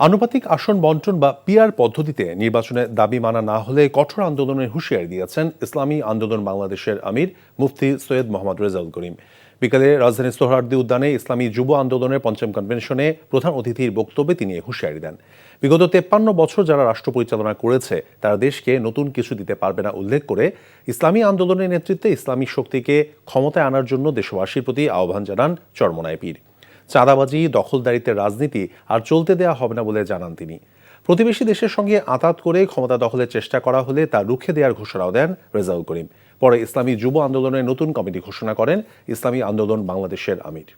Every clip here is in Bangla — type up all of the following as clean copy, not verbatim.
আনুপাতিক আসন বন্টন বা পিআর পদ্ধতিতে নির্বাচনে দাবি মানা না হলে কঠোর আন্দোলনের হুঁশিয়ারি দিয়েছেন ইসলামী আন্দোলন বাংলাদেশের আমির মুফতি সৈয়দ মোহাম্মদ রেজাউল করিম। বিকালে রাজধানীর সোহরাওয়ার্দী উদ্যানে ইসলামী যুব আন্দোলনের পঞ্চম কনভেনশনে প্রধান অতিথির বক্তব্যে তিনি হুঁশিয়ারি দেন। বিগত 53 বছর যারা রাষ্ট্র পরিচালনা করেছে তারা দেশকে নতুন কিছু দিতে পারবে না উল্লেখ করে ইসলামী আন্দোলনের নেতৃত্বে ইসলামী শক্তিকে ক্ষমতায় আনার জন্য দেশবাসীর প্রতি আহ্বান জানান চরমোনাই পীর। চাঁদাবাজি, দখলদারিত্বের রাজনীতি আর চলতে দেয়া হবে না বলে জানান তিনি। প্রতিবেশী দেশের সঙ্গে আঁতাত করে ক্ষমতা দখলের চেষ্টা করা হলে তা রুখে দেওয়ার ঘোষণাও দেন রেজাউল করিম। পরে ইসলামী যুব আন্দোলনের নতুন কমিটি ঘোষণা করেন ইসলামী আন্দোলন বাংলাদেশের আমির।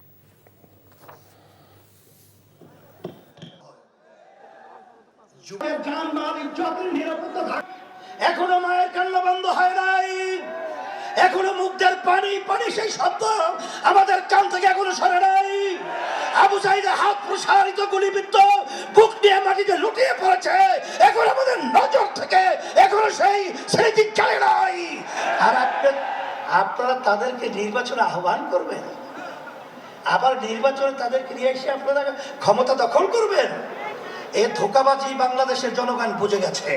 এখনো মায়ের কান্না বন্ধ হয় নাই, এখনো মুখের পানি পানি সেই শব্দ আমাদের কান থেকে এখনো সরে নাই। আবু সাইদের হাত প্রসারিত গুলিবিদ্ধ বুক নিয়ে মাটিতে লুটিয়ে পড়েছে, এখন আমাদের নজর থেকে এখনো সেই স্মৃতি চলে নাই। আর আপনারা তাদেরকে নির্বাচনে আহ্বান করবেন, আবার নির্বাচনে তাদেরকে নিয়ে এসে আপনারা ক্ষমতা দখল করবেন। এই ধোঁকাবাজি বাংলাদেশের জনগণ বুঝে গেছে।